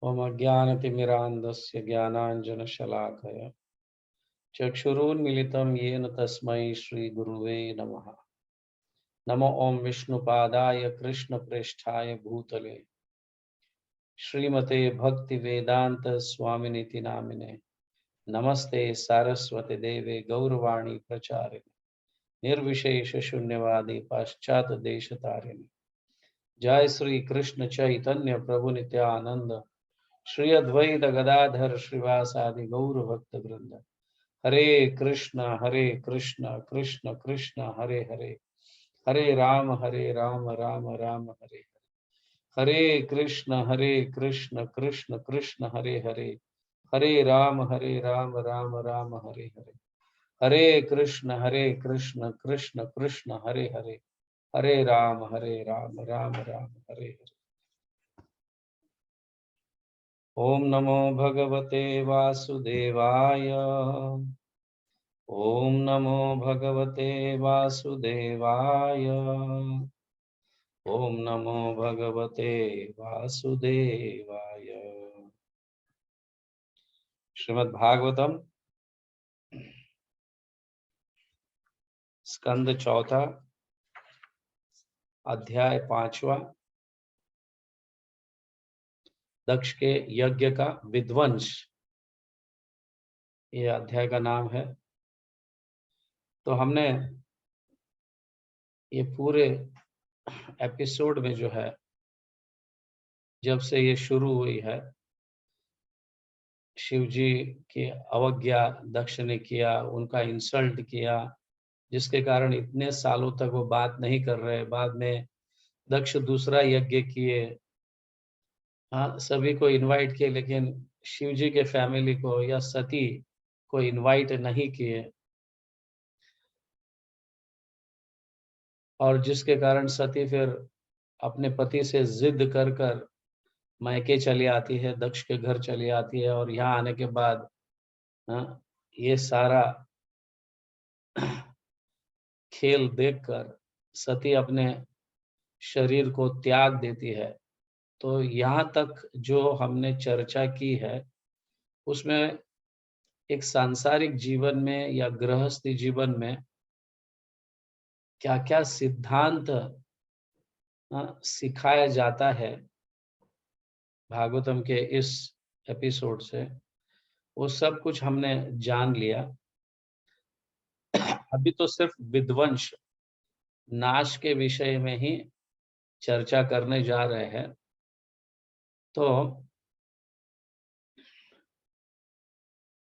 ओम अज्ञानतिमिरान्धस्य ज्ञानाञ्जनशलाकया चक्षुरुन्मिलितं येन तस्मै श्रीगुरुवे नमः। नमो ओम विष्णुपादाय कृष्णप्रेष्ठाय भूतले श्रीमते भक्तिवेदांत स्वामिनिति नामिने नमस्ते सारस्वती देवे गौरवाणी प्रचारिणे निर्विशेष शून्यवादी पाश्चात देशतारिणे। जय श्री कृष्ण चैतन्य प्रभु नित्यानंद श्री अद्वैत गदाधर श्रीवासादि गौर भक्त वृंद। हरे कृष्ण कृष्ण कृष्ण हरे हरे, हरे राम राम राम हरे हरे। हरे कृष्ण कृष्ण कृष्ण हरे हरे, हरे राम राम राम हरे हरे। हरे कृष्ण कृष्ण कृष्ण हरे हरे, हरे राम राम राम हरे हरे। ओम नमो भगवते वासुदेवाय। ओम नमो भगवते वासुदेवाय। ओम नमो भगवते वासुदेवाय। श्रीमद् भागवतम स्कंद चौथा, अध्याय 5वां, दक्ष के यज्ञ का विध्वंस, ये अध्याय का नाम है। तो हमने ये पूरे एपिसोड में जो है, जब से ये शुरू हुई है, शिव जी की अवज्ञा दक्ष ने किया, उनका इंसल्ट किया, जिसके कारण इतने सालों तक वो बात नहीं कर रहे। बाद में दक्ष दूसरा यज्ञ किए, हाँ, सभी को इनवाइट किए, लेकिन शिव जी के फैमिली को या सती को इनवाइट नहीं किए, और जिसके कारण सती फिर अपने पति से जिद कर कर मायके चली आती है, दक्ष के घर चली आती है। और यहाँ आने के बाद हाँ, ये सारा खेल देखकर सती अपने शरीर को त्याग देती है। तो यहाँ तक जो हमने चर्चा की है, उसमें एक सांसारिक जीवन में या गृहस्थी जीवन में क्या क्या सिद्धांत सिखाया जाता है भागवतम के इस एपिसोड से, वो सब कुछ हमने जान लिया। अभी तो सिर्फ विध्वंस, नाश के विषय में ही चर्चा करने जा रहे हैं। तो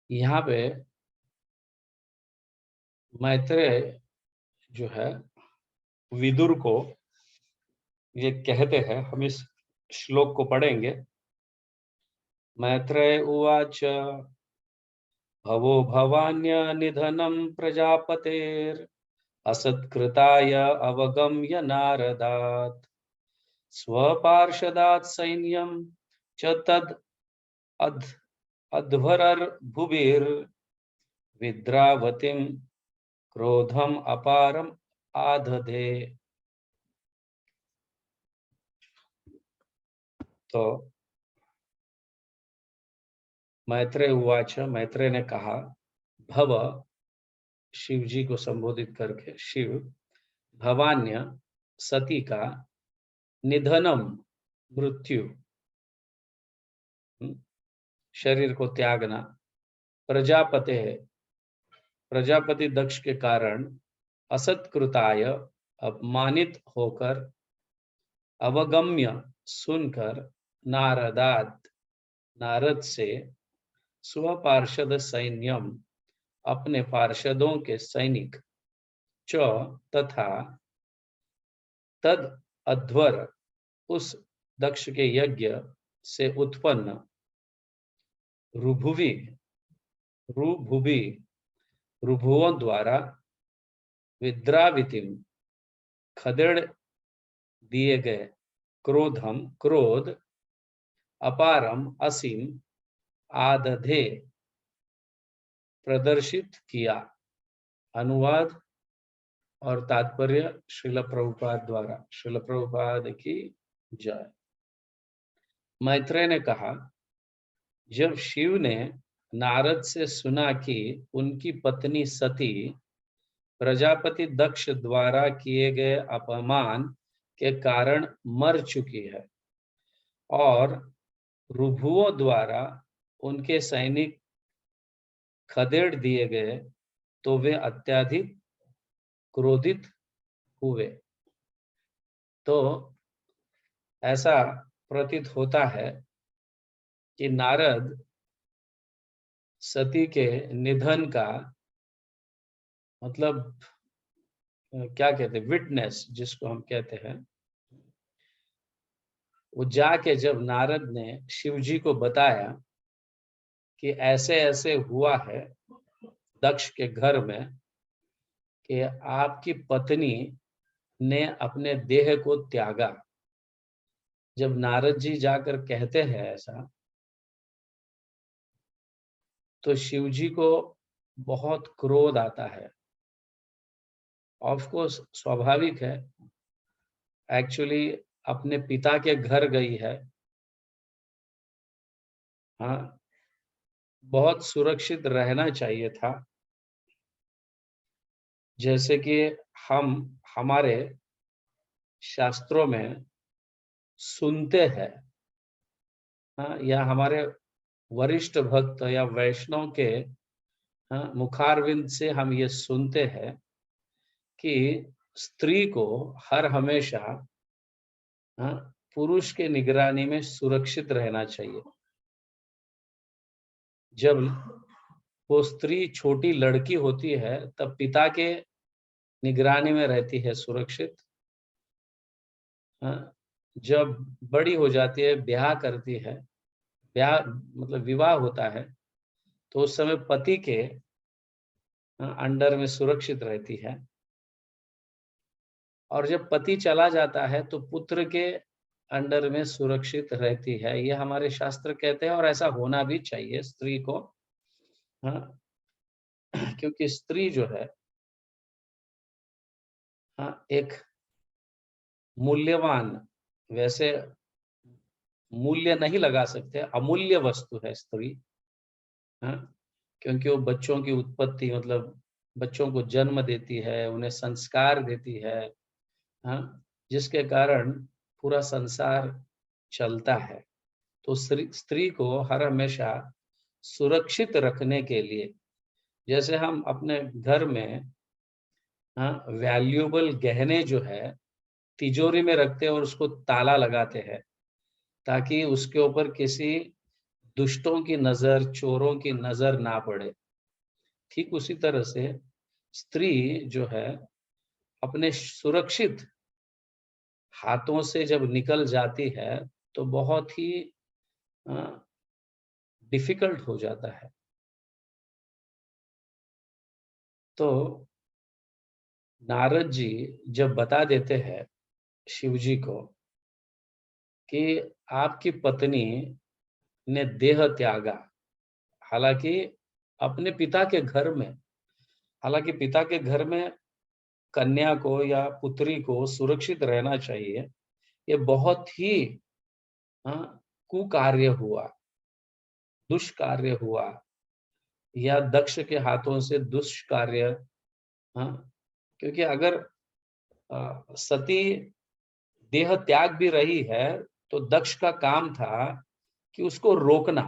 यहाँ पे मैत्रेय जो है विदुर को ये कहते हैं, हम इस श्लोक को पढ़ेंगे। मैत्रेय उवाच भवो भवान्य निधनं प्रजापतेर असत्कृताय अवगम्य नारदात् स्वपार्षदात् सैन्यं च तद् अध्वरर्भुभिर् विद्रावतीं क्रोधम अपारम आदधे। तो मैत्रेय उवाच, मैत्रेय ने कहा, भव, शिव जी को संबोधित करके, शिव, भवान्य, सती का, निधनम, मृत्यु, शरीर को त्यागना, प्रजापते, प्रजापति दक्ष के कारण, असत्कृताय, अपमानित होकर, अवगम्य, सुनकर, नारदात, नारद से, स्वपार्षद सैन्यम, अपने पार्षदों के सैनिक, च, तथा, तद अध्वर, उस दक्ष के यज्ञ से उत्पन्न, रुभुवि, रुभुवि, रुभुओं द्वारा, विद्रावितिम, खदेड़ दिए गए, क्रोधम, क्रोध, अपारम, असीम, आदधे, प्रदर्शित किया। अनुवाद और तात्पर्य श्रील प्रभुपाद द्वारा। श्रील प्रभुपाद की जय। मैत्रेय ने कहा, जब शिव ने नारद से सुना कि उनकी पत्नी सती प्रजापति दक्ष द्वारा किए गए अपमान के कारण मर चुकी है और ऋभुओं द्वारा उनके सैनिक खदेड़ दिए गए, तो वे अत्यधिक क्रोधित हुए। तो ऐसा प्रतीत होता है कि नारद सती के निधन का मतलब क्या कहते हैं, विटनेस जिसको हम कहते हैं, वो जाके जब नारद ने शिव जी को बताया कि ऐसे ऐसे हुआ है दक्ष के घर में कि आपकी पत्नी ने अपने देह को त्यागा। जब नारद जी जाकर कहते हैं ऐसा, तो शिव जी को बहुत क्रोध आता है। ऑफ कोर्स स्वाभाविक है, एक्चुअली अपने पिता के घर गई है, हाँ, बहुत सुरक्षित रहना चाहिए था। जैसे कि हम हमारे शास्त्रों में सुनते हैं, हाँ, या हमारे वरिष्ठ भक्त या वैष्णव के, हाँ, मुखारविंद से हम ये सुनते हैं कि स्त्री को हर हमेशा, हाँ, पुरुष के निगरानी में सुरक्षित रहना चाहिए। जब वो स्त्री छोटी लड़की होती है तब पिता के निगरानी में रहती है सुरक्षित, हाँ, जब बड़ी हो जाती है, ब्याह करती है, ब्याह मतलब विवाह होता है, तो उस समय पति के अंडर में सुरक्षित रहती है। और जब पति चला जाता है तो पुत्र के अंडर में सुरक्षित रहती है। ये हमारे शास्त्र कहते हैं और ऐसा होना भी चाहिए स्त्री को, हाँ, क्योंकि स्त्री जो है, हाँ, एक मूल्यवान, वैसे मूल्य नहीं लगा सकते, अमूल्य वस्तु है स्त्री, हाँ, क्योंकि वो बच्चों की उत्पत्ति मतलब बच्चों को जन्म देती है, उन्हें संस्कार देती है, हाँ, जिसके कारण पूरा संसार चलता है। तो स्त्री को हर हमेशा सुरक्षित रखने के लिए, जैसे हम अपने घर में, हाँ, वैल्यूएबल गहने जो है तिजोरी में रखते हैं और उसको ताला लगाते हैं ताकि उसके ऊपर किसी दुष्टों की नजर, चोरों की नजर ना पड़े। ठीक उसी तरह से स्त्री जो है अपने सुरक्षित हाथों से जब निकल जाती है तो बहुत ही डिफिकल्ट हो जाता है। तो नारद जी जब बता देते हैं शिव जी को कि आपकी पत्नी ने देह त्यागा, हालांकि अपने पिता के घर में, हालांकि पिता के घर में कन्या को या पुत्री को सुरक्षित रहना चाहिए, ये बहुत ही, हाँ, कुकार्य हुआ, दुष्कार्य हुआ, या दक्ष के हाथों से दुष्कार्य, हाँ, क्योंकि अगर सती देह त्याग भी रही है तो दक्ष का काम था कि उसको रोकना,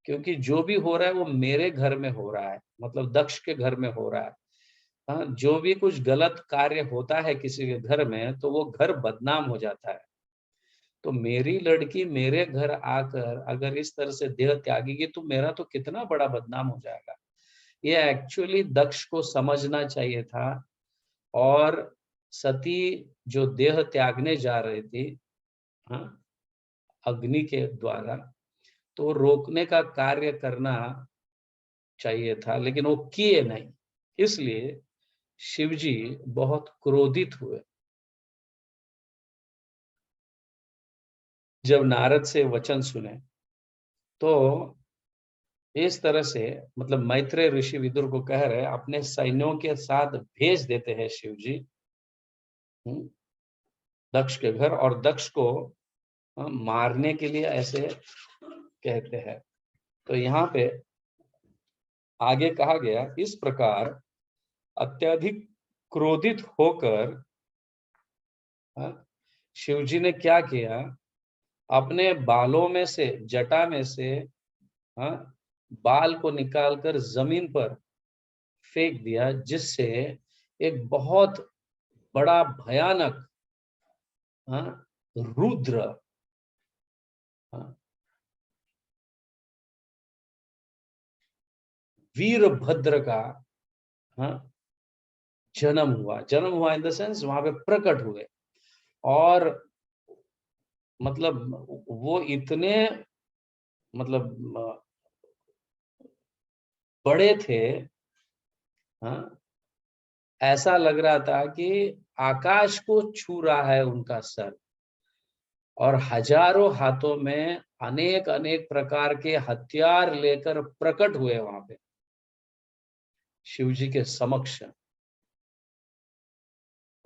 क्योंकि जो भी हो रहा है वो मेरे घर में हो रहा है, मतलब दक्ष के घर में हो रहा है, हाँ, जो भी कुछ गलत कार्य होता है किसी के घर में तो वो घर बदनाम हो जाता है। तो मेरी लड़की मेरे घर आकर अगर इस तरह से देह त्यागेगी तो मेरा तो कितना बड़ा बदनाम हो जाएगा। ये एक्चुअली दक्ष को समझना चाहिए था। और सती जो देह त्यागने जा रही थी, हाँ, अग्नि के द्वारा, तो रोकने का कार्य करना चाहिए था, लेकिन वो किए नहीं। इसलिए शिवजी बहुत क्रोधित हुए। जब नारद से वचन सुने तो इस तरह से, मतलब मैत्रेय ऋषि विदुर को कह रहे अपने सैन्यों के साथ भेज देते हैं शिव जी दक्ष के घर, और दक्ष को मारने के लिए ऐसे कहते हैं। तो यहाँ पे आगे कहा गया, इस प्रकार अत्यधिक क्रोधित होकर शिव जी ने क्या किया, अपने बालों में से, जटा में से बाल को निकालकर जमीन पर फेंक दिया, जिससे एक बहुत बड़ा भयानक रुद्र वीरभद्र का जन्म हुआ इन द सेंस वहां पे प्रकट हुए। और मतलब वो इतने मतलब बड़े थे, ऐसा लग रहा था कि आकाश को छू रहा है उनका सर, और हजारों हाथों में अनेक अनेक प्रकार के हथियार लेकर प्रकट हुए वहां पे शिव जी के समक्ष।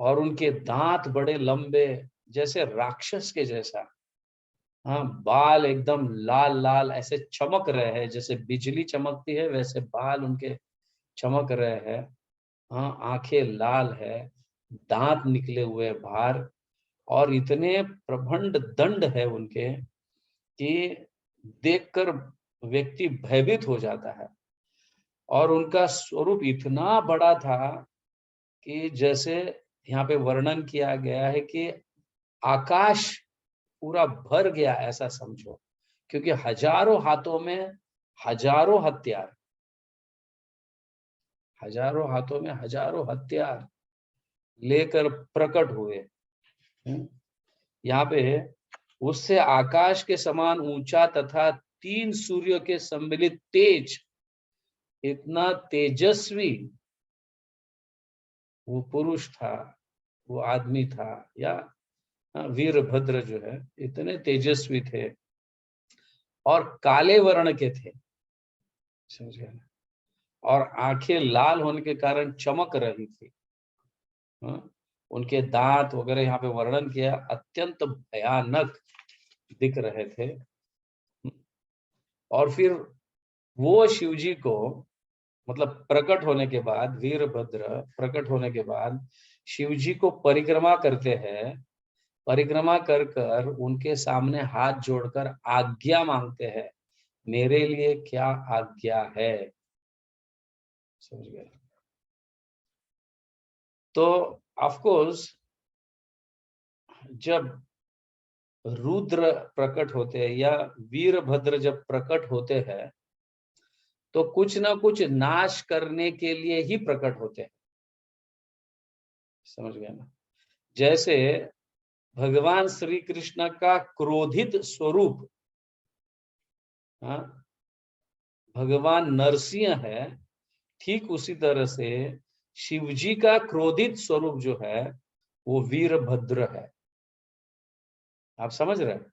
और उनके दांत बड़े लंबे, जैसे राक्षस के जैसा। बाल एकदम लाल लाल ऐसे चमक रहे हैं, जैसे बिजली चमकती है वैसे बाल उनके चमक रहे हैं। आंखें लाल है, दांत निकले हुए बाहर, और इतने प्रचंड दंड है उनके कि देखकर व्यक्ति भयभीत हो जाता है। और उनका स्वरूप इतना बड़ा था कि जैसे यहाँ पे वर्णन किया गया है कि आकाश पूरा भर गया, ऐसा समझो, क्योंकि हजारों हाथों में हजारों हथियार, हजारों हाथों में हजारों हथियार लेकर प्रकट हुए। यहाँ पे उससे आकाश के समान ऊंचा तथा 3 सूर्य के सम्मिलित तेज, इतना तेजस्वी वो पुरुष था, वो आदमी था, या वीरभद्र जो है इतने तेजस्वी थे और काले वर्ण के थे, समझ गए, और आंखें लाल होने के कारण चमक रही थी। उनके दांत वगैरह यहाँ पे वर्णन किया, अत्यंत भयानक दिख रहे थे। और फिर वो शिव जी को, मतलब प्रकट होने के बाद, वीरभद्र प्रकट होने के बाद शिव जी को परिक्रमा करते हैं। परिक्रमा कर कर उनके सामने हाथ जोड़कर आज्ञा मांगते हैं, मेरे लिए क्या आज्ञा है, समझ गए। तो ऑफ कोर्स जब रुद्र प्रकट होते हैं या वीरभद्र जब प्रकट होते हैं, तो कुछ ना कुछ नाश करने के लिए ही प्रकट होते हैं, समझ गए ना। जैसे भगवान श्री कृष्ण का क्रोधित स्वरूप भगवान नरसिंह है, ठीक उसी तरह से शिवजी का क्रोधित स्वरूप जो है वो वीरभद्र है। आप समझ रहे हैं?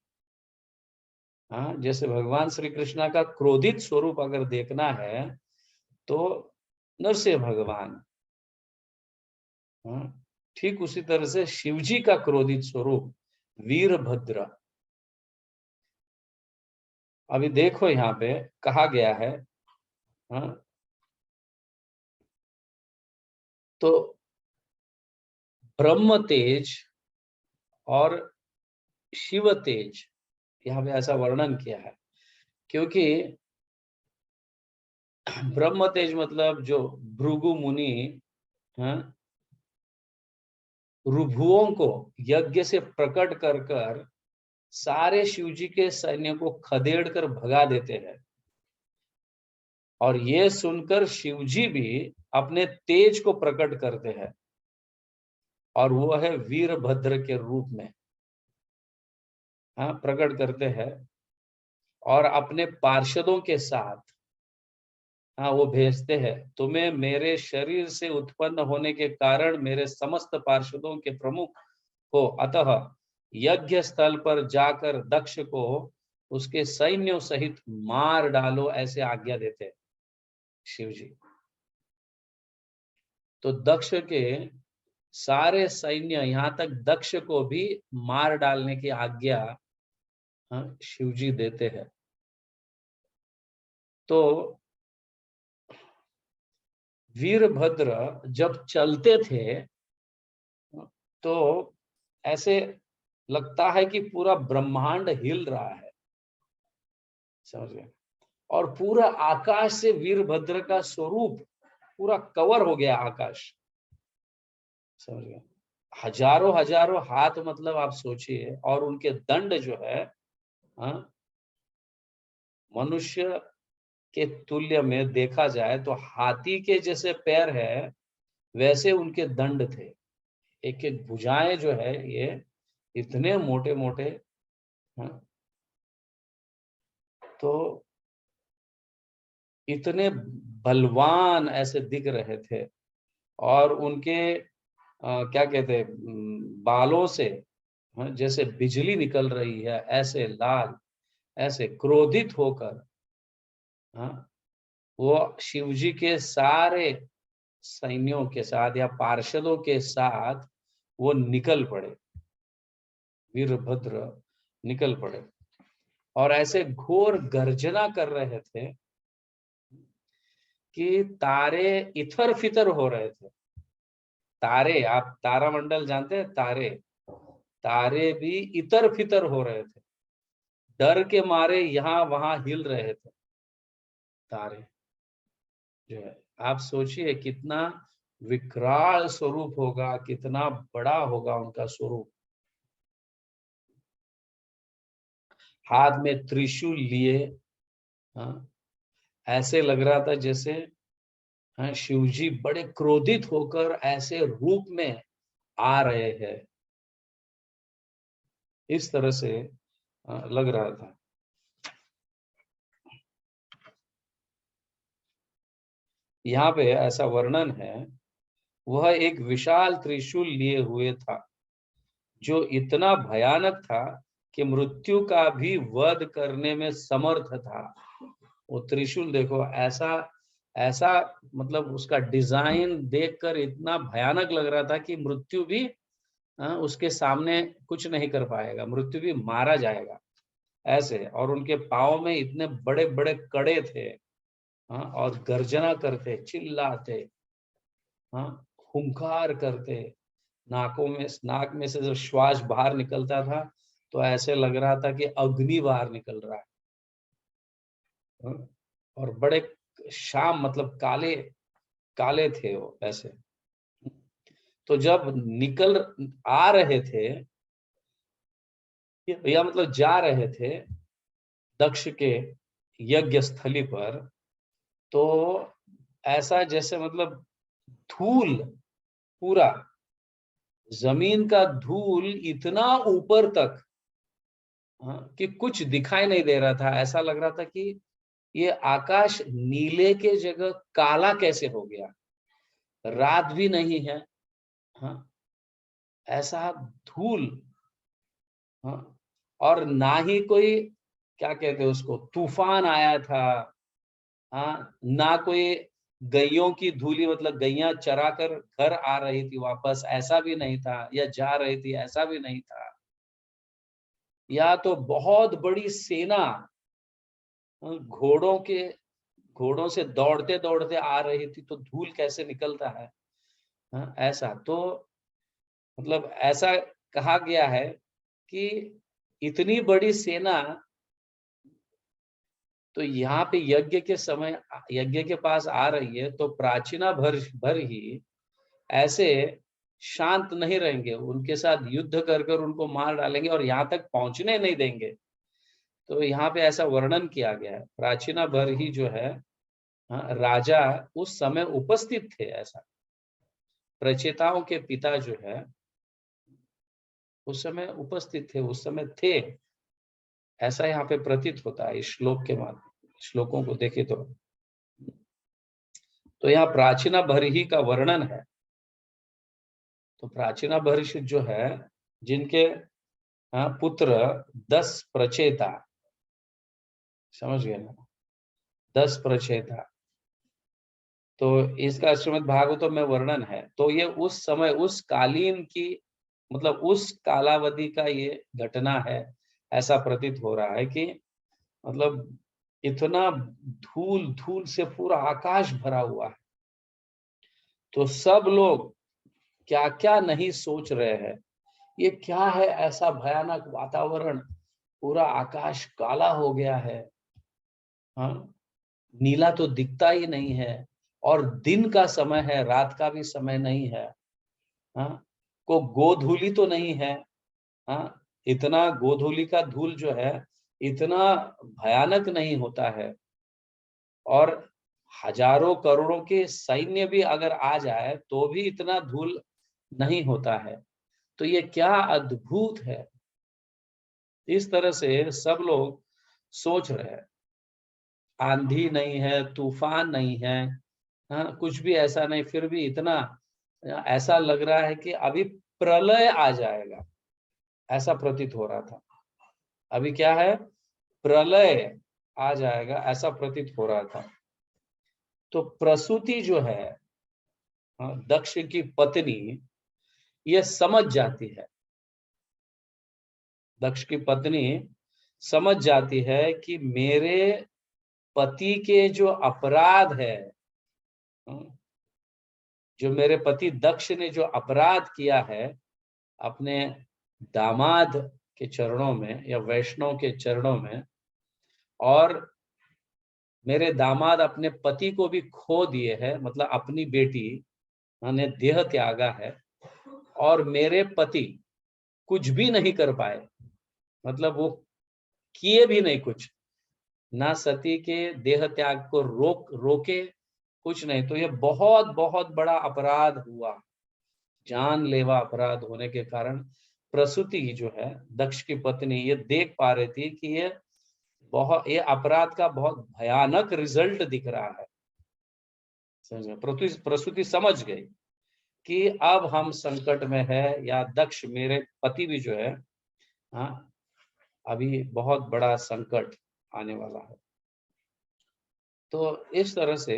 जैसे भगवान श्री कृष्ण का क्रोधित स्वरूप अगर देखना है तो नरसिंह भगवान, ठीक उसी तरह से शिवजी का क्रोधित स्वरूप वीरभद्र। अभी देखो यहाँ पे कहा गया है, तो ब्रह्म तेज और शिव तेज, यहाँ पे ऐसा वर्णन किया है, क्योंकि ब्रह्म तेज मतलब जो भृगु मुनि रुभुओं को यज्ञ से प्रकट कर कर सारे शिवजी के सैन्य को खदेड़ कर भगा देते हैं। और ये सुनकर शिवजी भी अपने तेज को प्रकट करते हैं, और वो है वीरभद्र के रूप में प्रकट करते हैं, और अपने पार्षदों के साथ वो भेजते हैं, तुम्हें मेरे शरीर से उत्पन्न होने के कारण मेरे समस्त पार्षदों के प्रमुख हो, अतः यज्ञ स्थल पर जाकर दक्ष को उसके सैन्यों सहित मार डालो, ऐसे आज्ञा देते हैं शिव जी। तो दक्ष के सारे सैन्य, यहाँ तक दक्ष को भी मार डालने की आज्ञा शिव जी देते हैं। तो वीरभद्र जब चलते थे तो ऐसे लगता है कि पूरा ब्रह्मांड हिल रहा है, समझ गए। और पूरा आकाश से वीरभद्र का स्वरूप पूरा कवर हो गया आकाश, समझ गए। हजारों हजारों हाथ, मतलब आप सोचिए। और उनके दंड जो है, हाँ, मनुष्य के तुल्य में देखा जाए तो हाथी के जैसे पैर है, वैसे उनके दंड थे। एक एक भुजाएं जो है ये इतने मोटे मोटे, हाँ, तो इतने बलवान ऐसे दिख रहे थे। और उनके क्या कहते हैं, बालों से, हाँ, जैसे बिजली निकल रही है, ऐसे लाल, ऐसे क्रोधित होकर, हाँ, वो शिवजी के सारे सैन्यों के साथ या पार्षदों के साथ वो निकल पड़े, वीरभद्र निकल पड़े। और ऐसे घोर गर्जना कर रहे थे कि तारे इथर फितर हो रहे थे। तारे, आप तारामंडल जानते हैं, तारे, तारे भी इतर फितर हो रहे थे, डर के मारे यहाँ वहां हिल रहे थे तारे जो है। आप सोचिए कितना विकराल स्वरूप होगा, कितना बड़ा होगा उनका स्वरूप। हाथ में त्रिशूल लिए, हाँ, ऐसे लग रहा था जैसे, हाँ, शिवजी बड़े क्रोधित होकर ऐसे रूप में आ रहे हैं, इस तरह से लग रहा था। यहाँ पे ऐसा वर्णन है, वह एक विशाल त्रिशूल लिए हुए था जो इतना भयानक था कि मृत्यु का भी वध करने में समर्थ था। वो त्रिशूल देखो, ऐसा ऐसा, मतलब उसका डिजाइन देखकर इतना भयानक लग रहा था कि मृत्यु भी, उसके सामने कुछ नहीं कर पाएगा, मृत्यु भी मारा जाएगा ऐसे। और उनके पाँव में इतने बड़े बड़े कड़े थे, हाँ, और गर्जना करते, चिल्लाते, हाँ, हुंकार करते, नाक में से जब श्वास बाहर निकलता था तो ऐसे लग रहा था कि अग्नि बाहर निकल रहा है, हाँ? और बड़े शाम, मतलब काले काले थे वो ऐसे। तो जब निकल आ रहे थे, या मतलब जा रहे थे दक्ष के यज्ञ स्थली पर, तो ऐसा जैसे, मतलब धूल, पूरा जमीन का धूल इतना ऊपर तक, हाँ, कि कुछ दिखाई नहीं दे रहा था। ऐसा लग रहा था कि ये आकाश नीले के जगह काला कैसे हो गया, रात भी नहीं है, हाँ, ऐसा धूल, हाँ। और ना ही कोई, क्या कहते हैं उसको, तूफान आया था, हाँ, ना कोई गैयों की धूली, मतलब गैया चरा कर घर आ रही थी वापस, ऐसा भी नहीं था, या जा रही थी, ऐसा भी नहीं था। या तो बहुत बड़ी सेना, घोड़ों के, घोड़ों से दौड़ते दौड़ते आ रही थी, तो धूल कैसे निकलता है, हाँ, ऐसा। तो मतलब ऐसा कहा गया है कि इतनी बड़ी सेना, तो यहाँ पे यज्ञ के समय, यज्ञ के पास आ रही है, तो प्राचीना भर भर ही ऐसे शांत नहीं रहेंगे, उनके साथ युद्ध कर कर उनको मार डालेंगे और यहाँ तक पहुंचने नहीं देंगे। तो यहाँ पे ऐसा वर्णन किया गया है, प्राचीना भर ही जो है, हाँ, राजा उस समय उपस्थित थे, ऐसा। प्रचेताओं के पिता जो है उस समय उपस्थित थे, उस समय थे, ऐसा यहाँ पे प्रतीत होता है इस श्लोक के माध्यम, श्लोकों को देखे तो यहाँ प्राचीना भरही का वर्णन है। तो प्राचीना भरिष जो है, जिनके, हाँ, पुत्र 10 प्रचेता, समझ गए ना, 10 प्रचेता, तो इसका श्रीमद् भागवतम में वर्णन है। तो ये उस समय, उस कालीन की, मतलब उस कालावधि का ये घटना है, ऐसा प्रतीत हो रहा है कि, मतलब इतना धूल धूल से पूरा आकाश भरा हुआ है। तो सब लोग क्या क्या नहीं सोच रहे हैं, ये क्या है ऐसा भयानक वातावरण, पूरा आकाश काला हो गया है। हाँ, नीला तो दिखता ही नहीं है, और दिन का समय है, रात का भी समय नहीं है। हाँ, को गोधूली तो नहीं है। हाँ, इतना गोधूली का धूल जो है इतना भयानक नहीं होता है। और हजारों करोड़ों के सैन्य भी अगर आ जाए तो भी इतना धूल नहीं होता है। तो ये क्या अद्भुत है। इस तरह से सब लोग सोच रहे हैं। आंधी नहीं है, तूफान नहीं है, हाँ, कुछ भी ऐसा नहीं, फिर भी इतना ऐसा लग रहा है कि अभी प्रलय आ जाएगा, ऐसा प्रतीत हो रहा था। अभी क्या है, प्रलय आ जाएगा, ऐसा प्रतीत हो रहा था। तो प्रसूति जो है, दक्ष की पत्नी, ये समझ जाती है। दक्ष की पत्नी समझ जाती है कि मेरे पति के जो अपराध है, जो मेरे पति दक्ष ने जो अपराध किया है अपने दामाद के चरणों में या वैष्णव के चरणों में, और मेरे दामाद अपने पति को भी खो दिए हैं, मतलब अपनी बेटी ने देह त्यागा है, और मेरे पति कुछ भी नहीं कर पाए, मतलब वो किए भी नहीं कुछ, ना सती के देह त्याग को रोके, कुछ नहीं। तो ये बहुत बहुत बड़ा अपराध हुआ, जानलेवा अपराध होने के कारण प्रसूति जो है, दक्ष की पत्नी, ये देख पा रही थी कि ये अपराध का बहुत भयानक रिजल्ट दिख रहा है। समझ, प्रसूति समझ गई कि अब हम संकट में है, या दक्ष मेरे पति भी जो है, हाँ, अभी बहुत बड़ा संकट आने वाला है। तो इस तरह से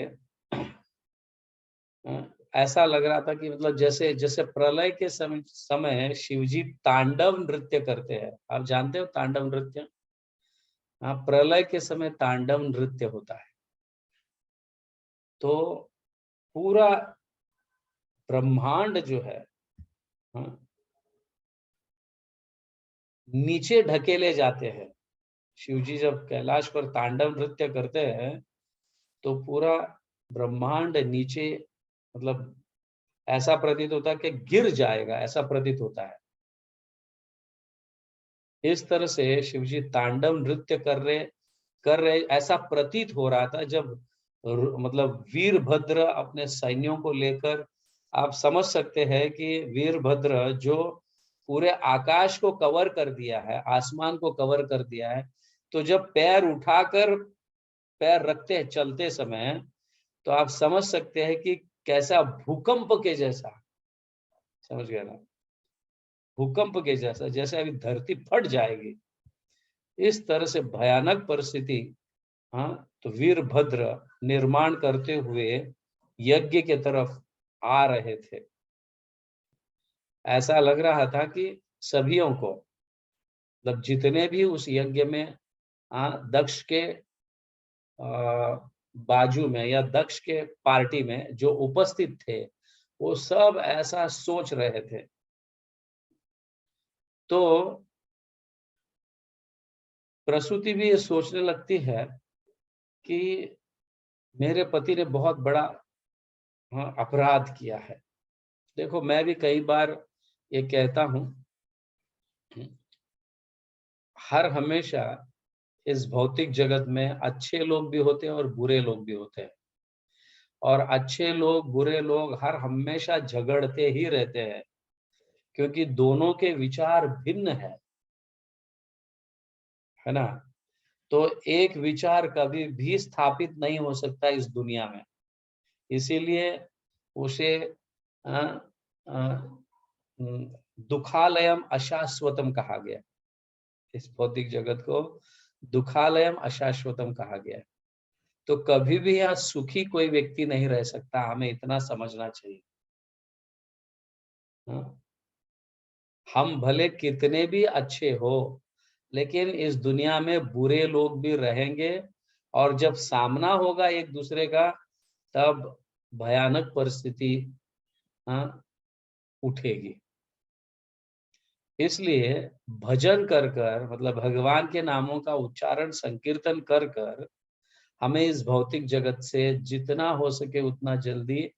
ऐसा लग रहा था कि मतलब जैसे जैसे प्रलय के समय शिवजी तांडव नृत्य करते हैं। आप जानते हो तांडव नृत्य? हाँ, प्रलय के समय तांडव नृत्य होता है। तो पूरा ब्रह्मांड जो है, हाँ, नीचे ढकेले जाते हैं। शिवजी जब कैलाश पर तांडव नृत्य करते हैं तो पूरा ब्रह्मांड नीचे, मतलब ऐसा प्रतीत होता है कि गिर जाएगा, ऐसा प्रतीत होता है। इस तरह से शिवजी तांडव नृत्य कर रहे ऐसा प्रतीत हो रहा था, जब मतलब वीरभद्र अपने सैन्यों को लेकर, आप समझ सकते हैं कि वीरभद्र जो पूरे आकाश को कवर कर दिया है, आसमान को कवर कर दिया है, तो जब पैर उठाकर पैर रखते हैं चलते समय, तो आप समझ सकते हैं कि कैसा भूकंप के जैसा, समझ गए ना, भूकंप के जैसा, जैसे अभी धरती फट जाएगी, इस तरह से भयानक परिस्थिति। हाँ, तो वीरभद्र निर्माण करते हुए यज्ञ के तरफ आ रहे थे। ऐसा लग रहा था कि सभियों को, मतलब जितने भी उस यज्ञ में दक्ष के बाजू में या दक्ष के पार्टी में जो उपस्थित थे, वो सब ऐसा सोच रहे थे। तो प्रसूति भी ये सोचने लगती है कि मेरे पति ने बहुत बड़ा, हाँ, अपराध किया है। देखो, मैं भी कई बार ये कहता हूँ, हर हमेशा इस भौतिक जगत में अच्छे लोग भी होते हैं और बुरे लोग भी होते हैं, और अच्छे लोग बुरे लोग हर हमेशा झगड़ते ही रहते हैं, क्योंकि दोनों के विचार भिन्न है ना। तो एक विचार कभी भी स्थापित नहीं हो सकता इस दुनिया में, इसीलिए उसे अ, अ, दुखालयम अशाश्वतम कहा गया। इस भौतिक जगत को दुखालयम अशाश्वतम कहा गया है। तो कभी भी यहाँ सुखी कोई व्यक्ति नहीं रह सकता, हमें इतना समझना चाहिए। हाँ? हम भले कितने भी अच्छे हो, लेकिन इस दुनिया में बुरे लोग भी रहेंगे, और जब सामना होगा एक दूसरे का, तब भयानक परिस्थिति उठेगी। इसलिए भजन कर कर, मतलब भगवान के नामों का उच्चारण संकीर्तन कर कर हमें इस भौतिक जगत से जितना हो सके उतना जल्दी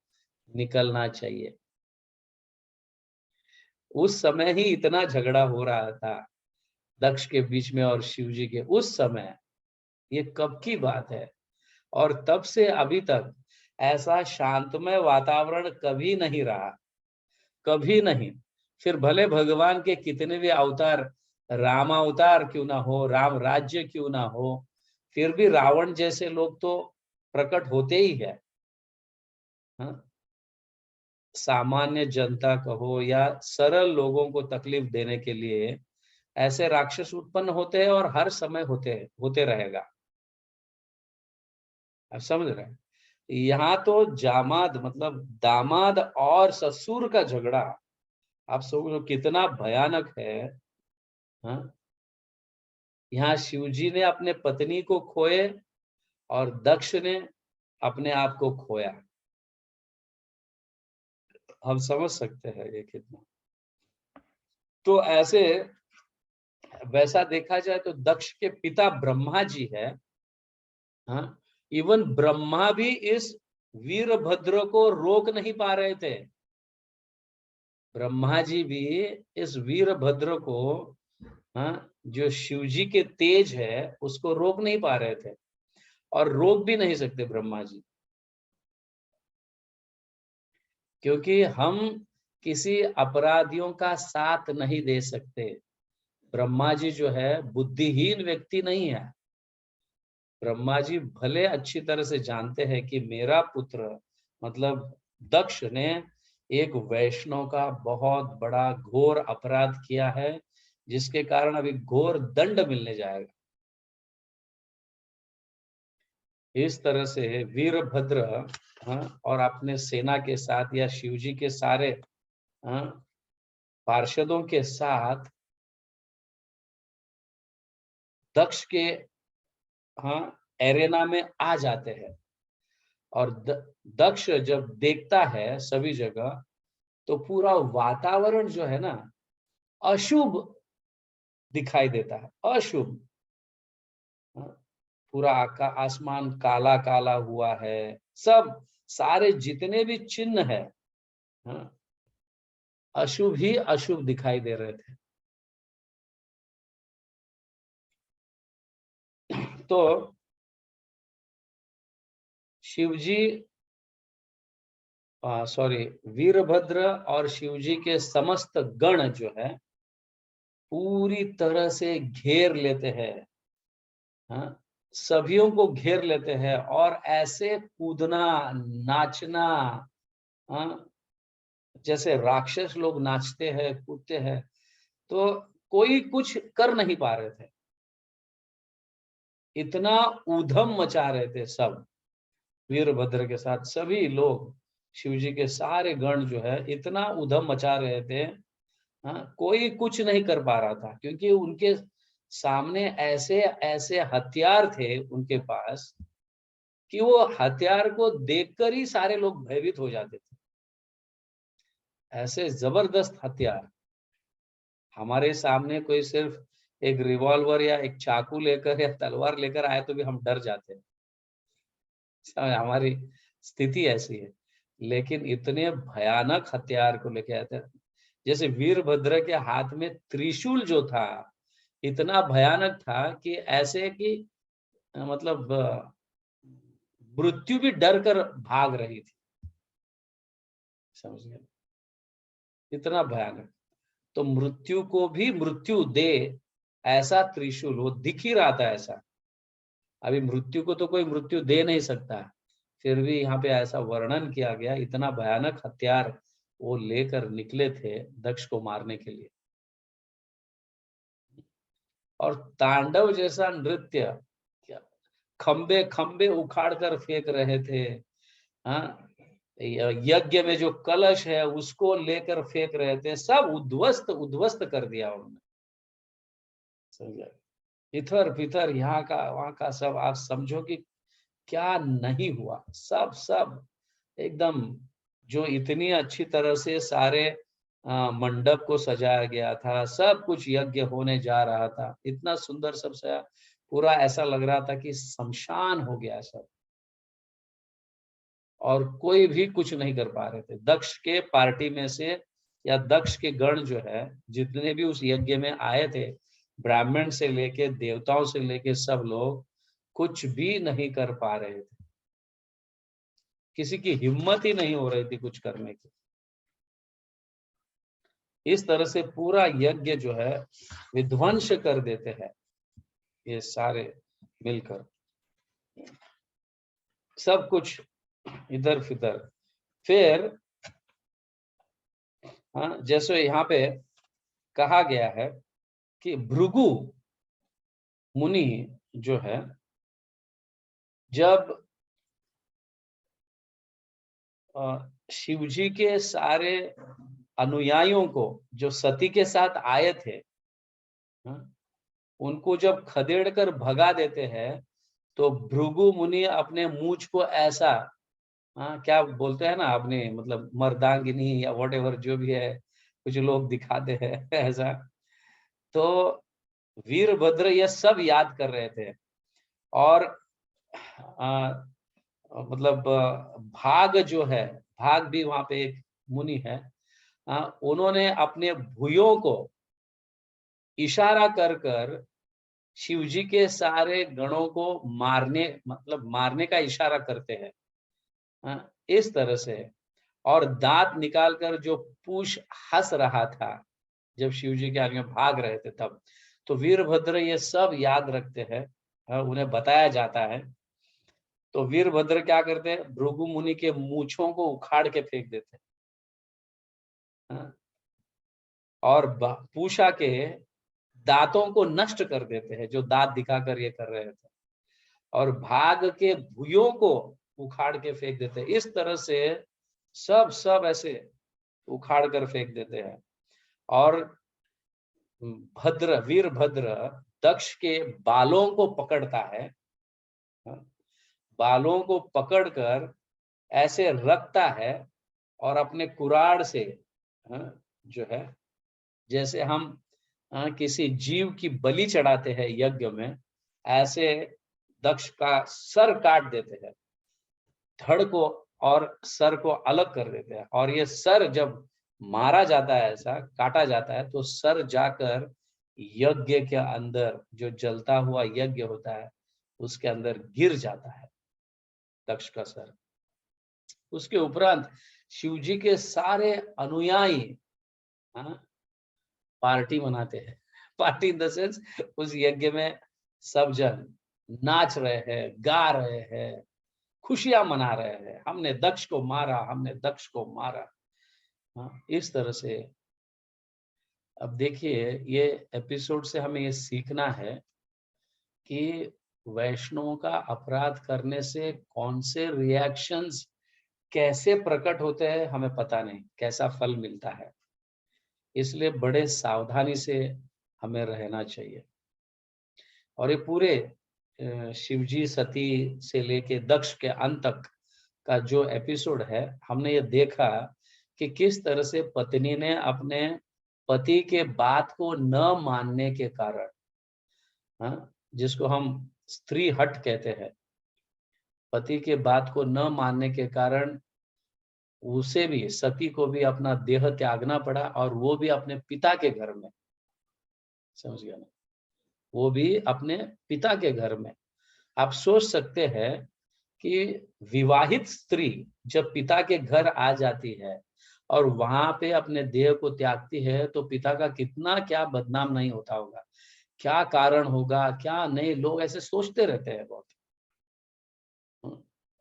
निकलना चाहिए। उस समय ही इतना झगड़ा हो रहा था दक्ष के बीच में और शिव जी के, उस समय, ये कब की बात है। और तब से अभी तक ऐसा शांतमय वातावरण कभी नहीं रहा, कभी नहीं। फिर भले भगवान के कितने भी अवतार, राम अवतार क्यों ना हो, राम राज्य क्यों ना हो, फिर भी रावण जैसे लोग तो प्रकट होते ही है। हाँ? सामान्य जनता कहो या सरल लोगों को तकलीफ देने के लिए ऐसे राक्षस उत्पन्न होते हैं और हर समय होते रहेगा। आप समझ रहे हैं? यहाँ तो जामाद, मतलब दामाद और ससुर का झगड़ा, आप समझो कितना भयानक है। हाँ? यहाँ शिवजी ने अपने पत्नी को खोए और दक्ष ने अपने आप को खोया। हम समझ सकते हैं ये कितना। तो ऐसे, वैसा देखा जाए तो दक्ष के पिता ब्रह्मा जी है। हाँ, इवन ब्रह्मा भी इस वीरभद्र को रोक नहीं पा रहे थे। ब्रह्मा जी भी इस वीरभद्र को, हाँ, जो शिवजी के तेज है उसको रोक नहीं पा रहे थे, और रोक भी नहीं सकते ब्रह्मा जी, क्योंकि हम किसी अपराधियों का साथ नहीं दे सकते। ब्रह्मा जी जो है बुद्धिहीन व्यक्ति नहीं है। ब्रह्मा जी भले अच्छी तरह से जानते हैं कि मेरा पुत्र, मतलब दक्ष ने एक वैष्णव का बहुत बड़ा घोर अपराध किया है, जिसके कारण अभी घोर दंड मिलने जाएगा। इस तरह से वीरभद्र, हाँ, और अपने सेना के साथ या शिवजी के सारे, हाँ, पार्षदों के साथ दक्ष के, हाँ, एरेना में आ जाते हैं। और दक्ष जब देखता है सभी जगह, तो पूरा वातावरण जो है ना, अशुभ दिखाई देता है, अशुभ। हाँ, पूरा आसमान काला काला हुआ है। सब, सारे जितने भी चिन्ह है, हाँ, अशुभ ही अशुभ दिखाई दे रहे थे। तो शिवजी, सॉरी, वीरभद्र और शिवजी के समस्त गण जो है पूरी तरह से घेर लेते हैं। हाँ, सभियों को घेर लेते हैं और ऐसे कूदना, नाचना, हाँ, जैसे राक्षस लोग नाचते हैं, कूदते हैं, तो कोई कुछ कर नहीं पा रहे थे। इतना ऊधम मचा रहे थे सब, वीरभद्र के साथ सभी लोग, शिवजी के सारे गण जो है इतना ऊधम मचा रहे थे। हाँ, कोई कुछ नहीं कर पा रहा था, क्योंकि उनके सामने ऐसे ऐसे हथियार थे उनके पास कि वो हथियार को देखकर ही सारे लोग भयभीत हो जाते थे। ऐसे जबरदस्त हथियार, हमारे सामने कोई सिर्फ एक रिवॉल्वर या एक चाकू लेकर या तलवार लेकर आए तो भी हम डर जाते हैं। हमारी स्थिति ऐसी है। लेकिन इतने भयानक हथियार को लेके आए थे, जैसे वीरभद्र के हाथ में त्रिशूल जो था, इतना भयानक था कि ऐसे कि मतलब मृत्यु भी डर कर भाग रही थी। समझ गए? इतना भयानक। तो मृत्यु को भी मृत्यु दे ऐसा त्रिशूल, वो दिख ही रहा था ऐसा। अभी मृत्यु को तो कोई मृत्यु दे नहीं सकता, फिर भी यहाँ पे ऐसा वर्णन किया गया, इतना भयानक हथियार वो लेकर निकले थे दक्ष को मारने के लिए। और तांडव जैसा नृत्य, क्या, खंबे खंबे उखाड़ कर फेंक रहे थे। हाँ, यज्ञ में जो कलश है उसको लेकर फेंक रहे थे, सब उद्ध्वस्त उद्ध्वस्त कर दिया उन्होंने। समझा? इधर भीतर यहाँ का वहाँ का सब आप समझो कि क्या नहीं हुआ। सब सब एकदम जो इतनी अच्छी तरह से सारे मंडप को सजाया गया था, सब कुछ यज्ञ होने जा रहा था, इतना सुंदर सब सजा, पूरा ऐसा लग रहा था कि शमशान हो गया सब। और कोई भी कुछ नहीं कर पा रहे थे। दक्ष के पार्टी में से या दक्ष के गण जो है, जितने भी उस यज्ञ में आए थे, ब्राह्मण से लेके देवताओं से लेके सब लोग कुछ भी नहीं कर पा रहे थे। किसी की हिम्मत ही नहीं हो रही थी कुछ करने की। इस तरह से पूरा यज्ञ जो है विध्वंस कर देते हैं ये सारे मिलकर, सब कुछ इधर फिधर। फिर जैसे यहाँ पे कहा गया है कि भृगु मुनि जो है, जब शिव जी के सारे अनुयायियों को जो सती के साथ आए थे, उनको जब खदेड़ कर भगा देते हैं, तो भृगु मुनि अपने मूंछ को ऐसा, क्या बोलते हैं ना, अपने मतलब मर्दांगिनी या व्हाटएवर जो भी है, कुछ लोग दिखाते हैं ऐसा। तो वीरभद्र ये सब याद कर रहे थे। और आ, मतलब भाग जो है, भाग भी वहां पे एक मुनि है, उन्होंने अपने भुजों को इशारा कर कर शिव जी के सारे गणों को मारने, मतलब मारने का इशारा करते हैं, इस तरह से। और दांत निकालकर जो पूछ हंस रहा था जब शिव जी के आगे भाग रहे थे तब। तो वीरभद्र ये सब याद रखते हैं, उन्हें बताया जाता है। तो वीरभद्र क्या करते हैं, भृगु मुनि के मूंछों को उखाड़ के फेंक देते हैं, और पूषा के दांतों को नष्ट कर देते हैं, जो दांत दिखाकर ये कर रहे थे, और भाग के भुजों को उखाड़ के फेंक देते हैं। इस तरह से सब सब ऐसे उखाड़ कर फेंक देते हैं। और वीरभद्र दक्ष के बालों को पकड़ता है, बालों को पकड़कर ऐसे रखता है, और अपने कुराड़ से, जो है, जैसे हम किसी जीव की बलि चढ़ाते हैं यज्ञ में, ऐसे दक्ष का सर काट देते हैं, धड़ को और सर को अलग कर देते हैं। और ये सर जब मारा जाता है, ऐसा काटा जाता है, तो सर जाकर यज्ञ के अंदर, जो जलता हुआ यज्ञ होता है उसके अंदर गिर जाता है दक्ष का सर। उसके उपरांत शिव जी के सारे अनुयायी पार्टी मनाते हैं। पार्टी इन द सेंस, उस यज्ञ में सब जन नाच रहे हैं, गा रहे हैं, खुशियां मना रहे हैं, हमने दक्ष को मारा, हमने दक्ष को मारा। इस तरह से। अब देखिए, ये एपिसोड से हमें ये सीखना है कि वैष्णवों का अपराध करने से कौन से रिएक्शंस कैसे प्रकट होते हैं, हमें पता नहीं कैसा फल मिलता है। इसलिए बड़े सावधानी से हमें रहना चाहिए। और ये पूरे शिवजी सती से लेके दक्ष के अंत तक का जो एपिसोड है, हमने ये देखा कि किस तरह से पत्नी ने अपने पति के बात को न मानने के कारण, जिसको हम स्त्री हट कहते हैं, पति के बात को न मानने के कारण उसे भी, सती को भी अपना देह त्यागना पड़ा, और वो भी अपने पिता के घर में, समझ गया ना, वो भी अपने पिता के घर में। आप सोच सकते हैं कि विवाहित स्त्री जब पिता के घर आ जाती है और वहां पे अपने देह को त्यागती है, तो पिता का कितना क्या बदनाम नहीं होता होगा, क्या कारण होगा, क्या नहीं, लोग ऐसे सोचते रहते हैं बहुत।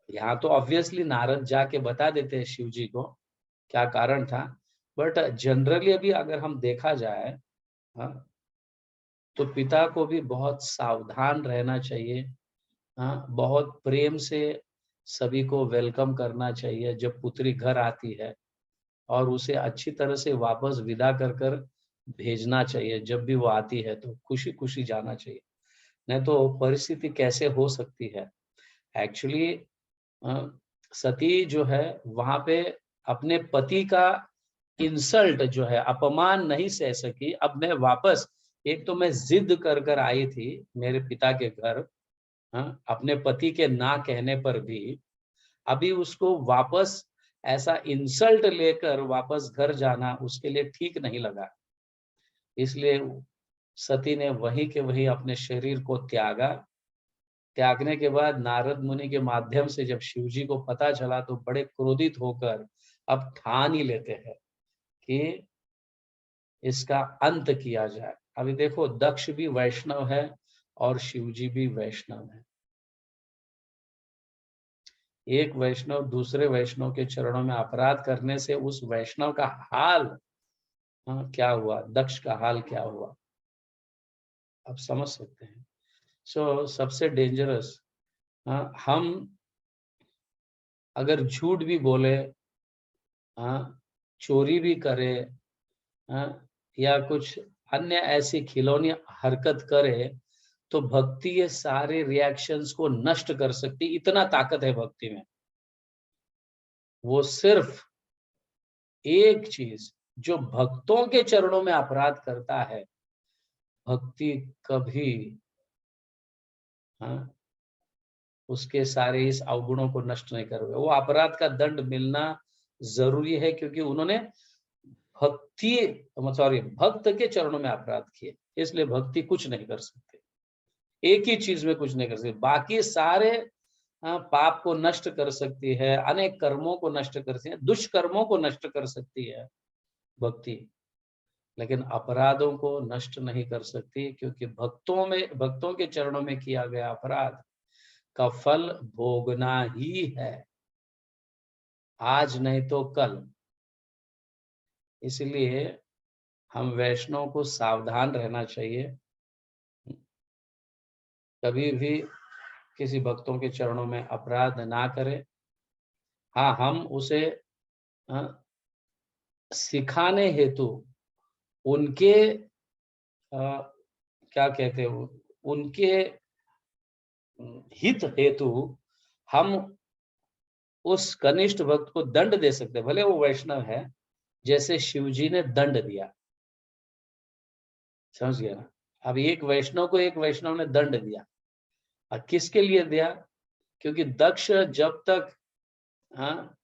यहाँ तो ऑब्वियसली नारद जाके बता देते हैं शिव जी को क्या कारण था, बट जनरली अभी अगर हम देखा जाए, हाँ, तो पिता को भी बहुत सावधान रहना चाहिए। बहुत प्रेम से सभी को वेलकम करना चाहिए जब पुत्री घर आती है, और उसे अच्छी तरह से वापस विदा कर कर भेजना चाहिए। जब भी वो आती है तो खुशी खुशी जाना चाहिए। नहीं तो परिस्थिति कैसे हो सकती है। एक्चुअली सती जो है वहां पे अपने पति का इंसल्ट जो है, अपमान नहीं सह सकी। अब मैं वापस, एक तो मैं जिद कर कर आई थी मेरे पिता के घर, हाँ, अपने पति के ना कहने पर भी अभी उसको वापस ऐसा इंसल्ट लेकर वापस घर जाना उसके लिए ठीक नहीं लगा। इसलिए सती ने वहीं के वहीं अपने शरीर को त्यागा। त्यागने के बाद नारद मुनि के माध्यम से जब शिव जी को पता चला तो बड़े क्रोधित होकर अब ठान ही लेते हैं कि इसका अंत किया जाए। अभी देखो, दक्ष भी वैष्णव है और शिव जी भी वैष्णव है। एक वैष्णव दूसरे वैष्णव के चरणों में अपराध करने से उस वैष्णव का हाल, हाँ, क्या हुआ, दक्ष का हाल क्या हुआ, आप समझ सकते हैं। सबसे डेंजरस, हम अगर झूठ भी बोले, हाँ, चोरी भी करे, हाँ, या कुछ अन्य ऐसी खिलौनी हरकत करे, तो भक्ति ये सारे रिएक्शंस को नष्ट कर सकती। इतना ताकत है भक्ति में। वो सिर्फ एक चीज, जो भक्तों के चरणों में अपराध करता है, भक्ति कभी, हाँ, उसके सारे इस अवगुणों को नष्ट नहीं करोगे। वो अपराध का दंड मिलना जरूरी है, क्योंकि उन्होंने भक्ति, सॉरी, भक्त के चरणों में अपराध किए, इसलिए भक्ति कुछ नहीं कर सकते। एक ही चीज में कुछ नहीं कर सकते, बाकी सारे पाप को नष्ट कर सकती है, अनेक कर्मों को नष्ट कर सकती है, दुष्कर्मों को नष्ट कर सकती है भक्ति, लेकिन अपराधों को नष्ट नहीं कर सकती, क्योंकि भक्तों के चरणों में किया गया अपराध का फल भोगना ही है, आज नहीं तो कल। इसलिए हम वैष्णव को सावधान रहना चाहिए, कभी भी किसी भक्तों के चरणों में अपराध ना करें। हाँ, हम उसे सिखाने हेतु उनके क्या कहते हैं, उनके हित हेतु हम उस कनिष्ठ भक्त को दंड दे सकते हैं, भले वो वैष्णव है, जैसे शिवजी ने दंड दिया। समझ गया ना। अब एक वैष्णव को एक वैष्णव ने दंड दिया, और किसके लिए दिया? क्योंकि दक्ष जब तक, हाँ,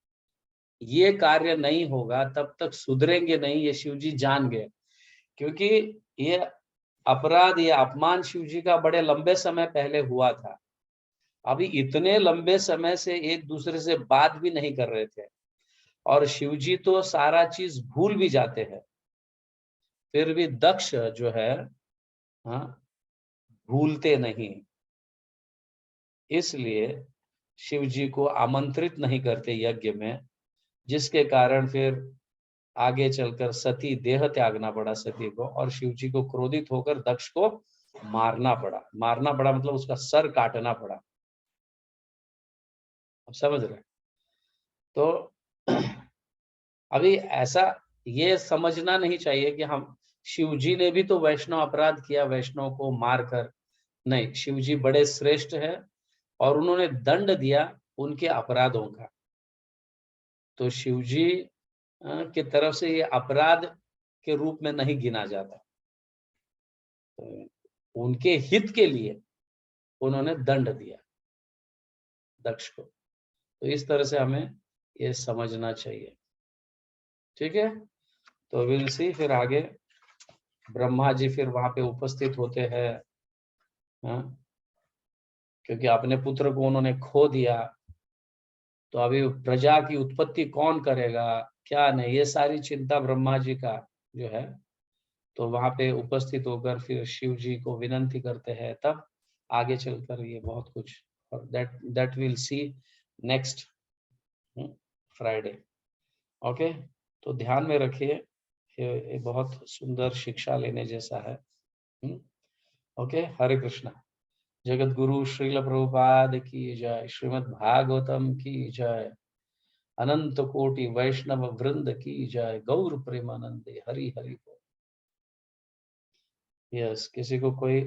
ये कार्य नहीं होगा तब तक सुधरेंगे नहीं, ये शिवजी जान गए। क्योंकि ये अपराध, ये अपमान शिवजी का बड़े लंबे समय पहले हुआ था। अभी इतने लंबे समय से एक दूसरे से बात भी नहीं कर रहे थे, और शिवजी तो सारा चीज भूल भी जाते हैं, फिर भी दक्ष जो है, हाँ, भूलते नहीं। इसलिए शिव जी को आमंत्रित नहीं करते यज्ञ में, जिसके कारण फिर आगे चलकर सती देह त्यागना पड़ा सती को, और शिव जी को क्रोधित होकर दक्ष को मारना पड़ा। मारना पड़ा मतलब उसका सर काटना पड़ा। अब समझ रहे हैं? तो अभी ऐसा ये समझना नहीं चाहिए कि हम, शिव जी ने भी तो वैष्णव अपराध किया, वैष्णव को मारकर। नहीं, शिव जी बड़े श्रेष्ठ है और उन्होंने दंड दिया उनके अपराधों का। तो शिवजी की तरफ से ये अपराध के रूप में नहीं गिना जाता। तो उनके हित के लिए उन्होंने दंड दिया दक्ष को। तो इस तरह से हमें ये समझना चाहिए। ठीक है, तो विल सी फिर आगे ब्रह्मा जी फिर वहां पे उपस्थित होते हैं, हाँ, क्योंकि अपने पुत्र को उन्होंने खो दिया। तो अभी प्रजा की उत्पत्ति कौन करेगा, क्या नहीं, ये सारी चिंता ब्रह्मा जी का जो है। तो वहां पे उपस्थित होकर फिर शिव जी को विनंती करते हैं, तब आगे चलकर ये बहुत कुछ, और that will see next Friday. Okay, तो ध्यान में रखिए, ये बहुत सुंदर शिक्षा लेने जैसा है। ओके, हरे कृष्णा। जगत गुरु श्रील प्रभुपाद की जय, श्रीमद् भागवतम की जय, अनंत कोटि वैष्णव वृंद की जय, गौर प्रेमानंदे हरि हरि। यस, किसी को कोई